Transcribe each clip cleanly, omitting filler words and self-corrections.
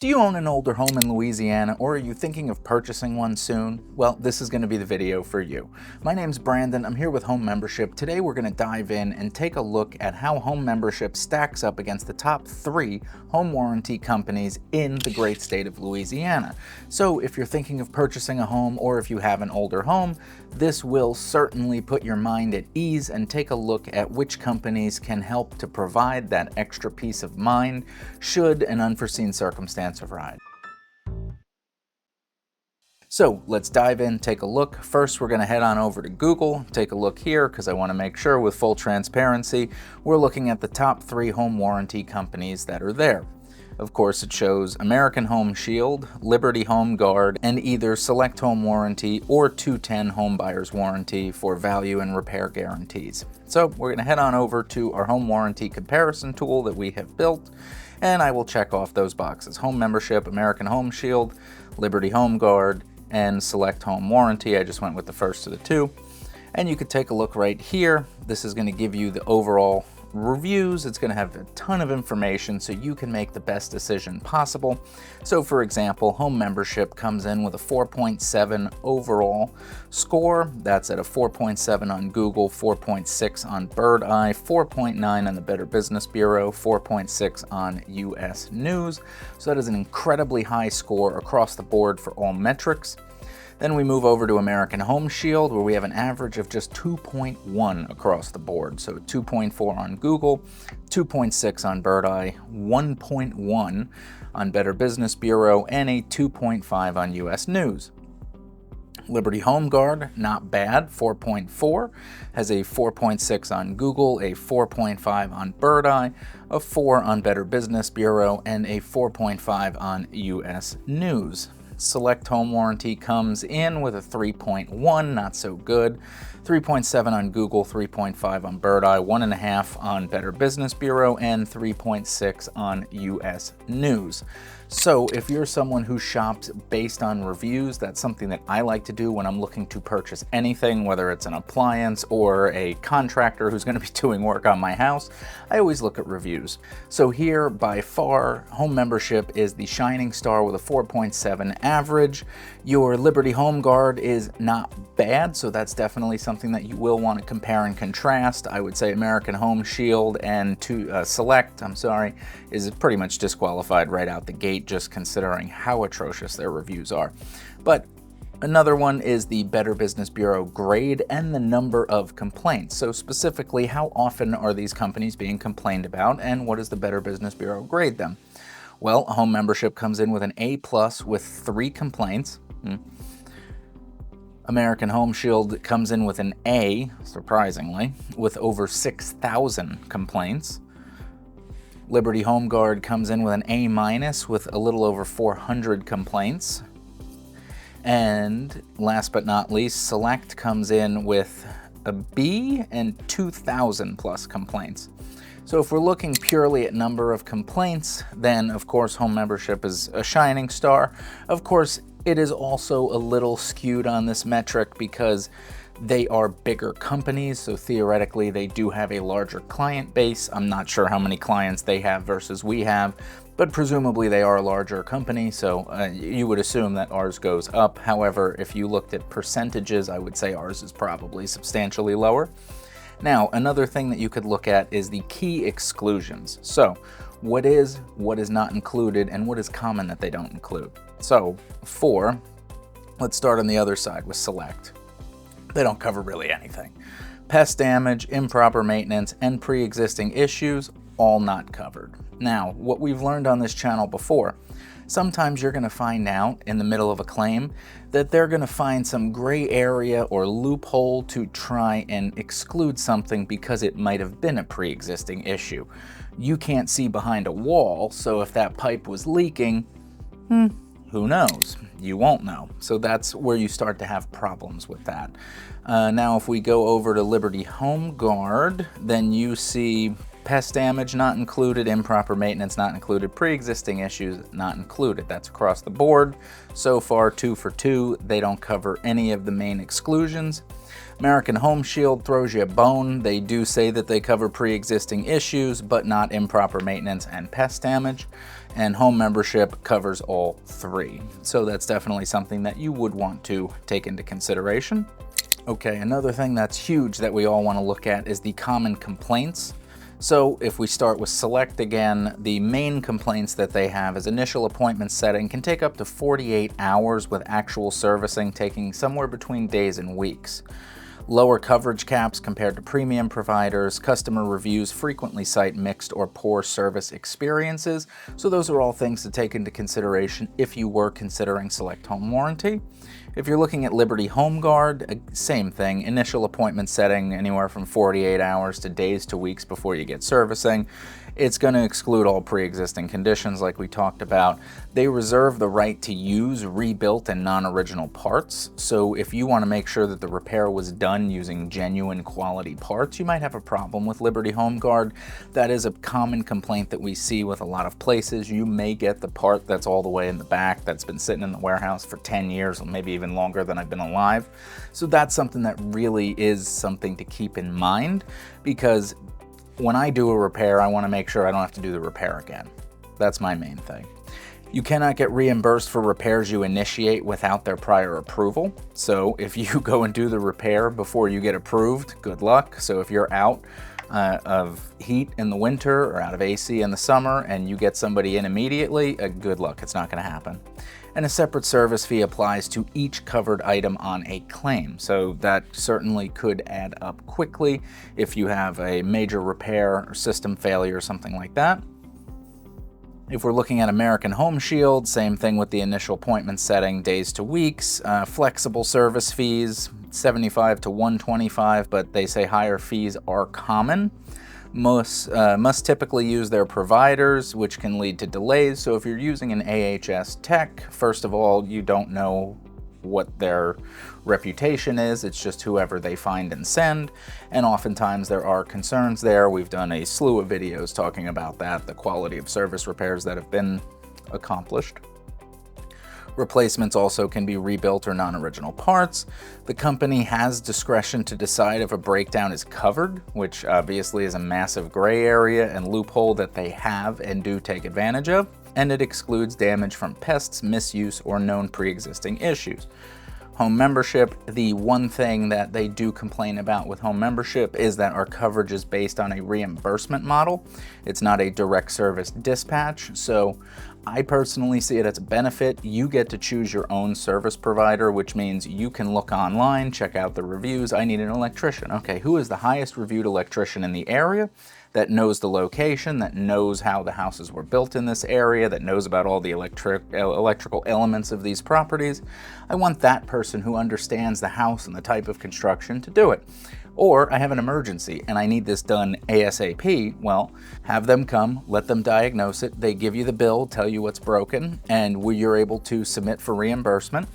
Do you own an older home in Louisiana, or are you thinking of purchasing one soon? Well, this is going to be the video for you. My name's Brandon. I'm here with Home Membership. Today we're going to dive in and take a look at how Home Membership stacks up against the top 3 home warranty companies in the great state of Louisiana. So if you're thinking of purchasing a home, or if you have an older home, this will certainly put your mind at ease and take a look at which companies can help to provide that extra peace of mind should an unforeseen circumstance arise. So let's dive in, take a look. First, we're going to head on over to Google, take a look here because I want to make sure with full transparency, we're looking at the top 3 home warranty companies that are there. Of course, it shows American Home Shield, Liberty Home Guard, and either Select Home Warranty or 210 Home Buyer's Warranty for value and repair guarantees. So we're going to head on over to our home warranty comparison tool that we have built, and I will check off those boxes: Home Membership, American Home Shield, Liberty Home Guard, and Select Home Warranty. I just went with the first of the 2. And you could take a look right here. This is going to give you the overall reviews. It's going to have a ton of information so you can make the best decision possible. So for example, Home Membership comes in with a 4.7 overall score. That's at a 4.7 on Google, 4.6 on Bird Eye, 4.9 on the Better Business Bureau, 4.6 on US News. So that is an incredibly high score across the board for all metrics. Then we move over to American Home Shield, where we have an average of just 2.1 across the board. So 2.4 on Google, 2.6 on Bird Eye, 1.1 on Better Business Bureau, and a 2.5 on US News. Liberty Home Guard, not bad, 4.4, has a 4.6 on Google, a 4.5 on Bird Eye, a 4 on Better Business Bureau, and a 4.5 on US News. Select Home Warranty comes in with a 3.1, not so good, 3.7 on Google, 3.5 on Bird Eye, 1.5 on Better Business Bureau, and 3.6 on US News. So if you're someone who shops based on reviews, that's something that I like to do when I'm looking to purchase anything, whether it's an appliance or a contractor who's going to be doing work on my house. I always look at reviews. So here, by far, Home Membership is the shining star with a 4.7 average. Your Liberty Home Guard is not bad, so that's definitely something that you will want to compare and contrast. I would say American Home Shield and Select, is pretty much disqualified right out the gate, just considering how atrocious their reviews are. But another one is the Better Business Bureau grade and the number of complaints. So specifically, how often are these companies being complained about, and what does the Better Business Bureau grade them? Well, Home Membership comes in with an A+ with 3 complaints. American Home Shield comes in with an A, surprisingly, with over 6,000 complaints. Liberty Home Guard comes in with an A- with a little over 400 complaints. And last but not least, Select comes in with a B and 2,000 plus complaints. So if we're looking purely at number of complaints, then of course Home Membership is a shining star. Of course, it is also a little skewed on this metric because they are bigger companies, so theoretically they do have a larger client base. I'm not sure how many clients they have versus we have, but presumably they are a larger company, so you would assume that ours goes up. However, if you looked at percentages, I would say ours is probably substantially lower. Now, another thing that you could look at is the key exclusions. So what is not included, and what is common that they don't include. So let's start on the other side with Select. They don't cover really anything. Pest damage, improper maintenance, and pre-existing issues, all not covered. Now, what we've learned on this channel before, sometimes you're going to find out in the middle of a claim that they're going to find some gray area or loophole to try and exclude something because it might have been a pre-existing issue. You can't see behind a wall, so if that pipe was leaking, who knows? You won't know. So that's where you start to have problems with that. Now, if we go over to Liberty Home Guard, then you see pest damage not included, improper maintenance not included, pre-existing issues not included. That's across the board. So far, 2 for 2. They don't cover any of the main exclusions. American Home Shield throws you a bone. They do say that they cover pre-existing issues, but not improper maintenance and pest damage. and home membership covers all three. So that's definitely something that you would want to take into consideration. Okay, another thing that's huge that we all want to look at is the common complaints. So if we start with Select again, the main complaints that they have is initial appointment setting can take up to 48 hours with actual servicing taking somewhere between days and weeks. Lower coverage caps compared to premium providers. Customer reviews frequently cite mixed or poor service experiences. So those are all things to take into consideration if you were considering Select Home Warranty. If you're looking at Liberty Home Guard, same thing. Initial appointment setting anywhere from 48 hours to days to weeks before you get servicing. It's going to exclude all pre-existing conditions like we talked about. They reserve the right to use rebuilt and non-original parts. So if you want to make sure that the repair was done using genuine quality parts, you might have a problem with Liberty Home Guard. That is a common complaint that we see with a lot of places. You may get the part that's all the way in the back that's been sitting in the warehouse for 10 years or maybe even longer than I've been alive. So that's something that really is something to keep in mind, because when I do a repair, I want to make sure I don't have to do the repair again. That's my main thing. You cannot get reimbursed for repairs you initiate without their prior approval. So if you go and do the repair before you get approved, good luck. So if you're out of heat in the winter or out of AC in the summer and you get somebody in immediately, good luck, it's not going to happen. And a separate service fee applies to each covered item on a claim. So that certainly could add up quickly if you have a major repair or system failure or something like that. If we're looking at American Home Shield, same thing with the initial appointment setting, days to weeks. Flexible service fees, 75 to 125, but they say higher fees are common. Must typically use their providers, which can lead to delays. So if you're using an AHS tech, first of all, you don't know what their reputation is. It's just whoever they find and send. And oftentimes there are concerns there. We've done a slew of videos talking about that, the quality of service repairs that have been accomplished. Replacements also can be rebuilt or non-original parts. The company has discretion to decide if a breakdown is covered, which obviously is a massive gray area and loophole that they have and do take advantage of. And it excludes damage from pests, misuse, or known pre-existing issues. Home membership, the one thing that they do complain about with home membership is that our coverage is based on a reimbursement model. It's not a direct service dispatch, so I personally see it as a benefit. You get to choose your own service provider, which means you can look online, check out the reviews. I need an electrician. Okay, who is the highest reviewed electrician in the area that knows the location, that knows how the houses were built in this area, that knows about all the electrical elements of these properties? I want that person who understands the house and the type of construction to do it. Or I have an emergency and I need this done ASAP. Well, have them come, let them diagnose it. They give you the bill, tell you what's broken, and you're able to submit for reimbursement.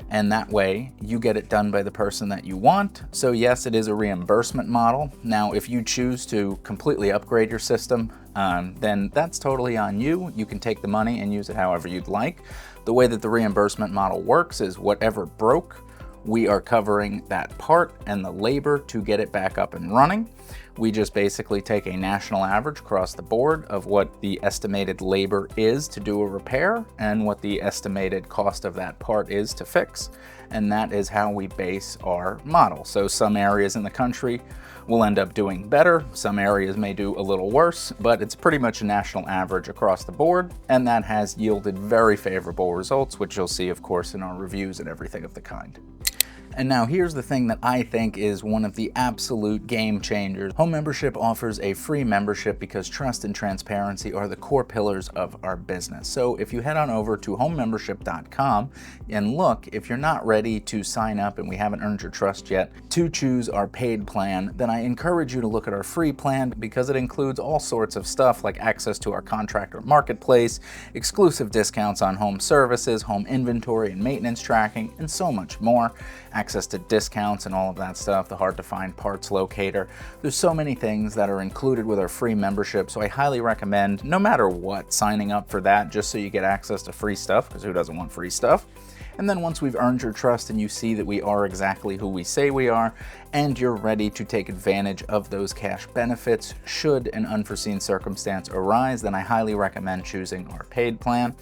And that way you get it done by the person that you want. So yes, it is a reimbursement model. Now, if you choose to completely upgrade your system, then that's totally on you. You can take the money and use it however you'd like. The way that the reimbursement model works is whatever broke, we are covering that part and the labor to get it back up and running. We just basically take a national average across the board of what the estimated labor is to do a repair and what the estimated cost of that part is to fix. And that is how we base our model. So some areas in the country will end up doing better. Some areas may do a little worse, but it's pretty much a national average across the board. And that has yielded very favorable results, which you'll see, of course, in our reviews and everything of the kind. And now here's the thing that I think is one of the absolute game changers. Home membership offers a free membership because trust and transparency are the core pillars of our business. So if you head on over to homemembership.com and look, if you're not ready to sign up and we haven't earned your trust yet to choose our paid plan, then I encourage you to look at our free plan because it includes all sorts of stuff like access to our contractor marketplace, exclusive discounts on home services, home inventory and maintenance tracking, and so much more. access to discounts and all of that stuff, the hard to find parts locator. There's so many things that are included with our free membership, so I highly recommend, no matter what, signing up for that just so you get access to free stuff, because who doesn't want free stuff? And then once we've earned your trust and you see that we are exactly who we say we are, and you're ready to take advantage of those cash benefits should an unforeseen circumstance arise, then I highly recommend choosing our paid plan.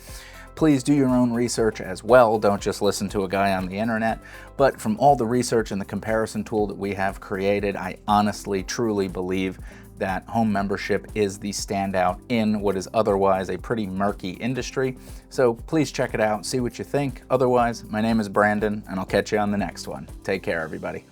Please do your own research as well. Don't just listen to a guy on the internet. But from all the research and the comparison tool that we have created, I honestly, truly believe that home membership is the standout in what is otherwise a pretty murky industry. So please check it out, see what you think. Otherwise, my name is Brandon, and I'll catch you on the next one. Take care, everybody.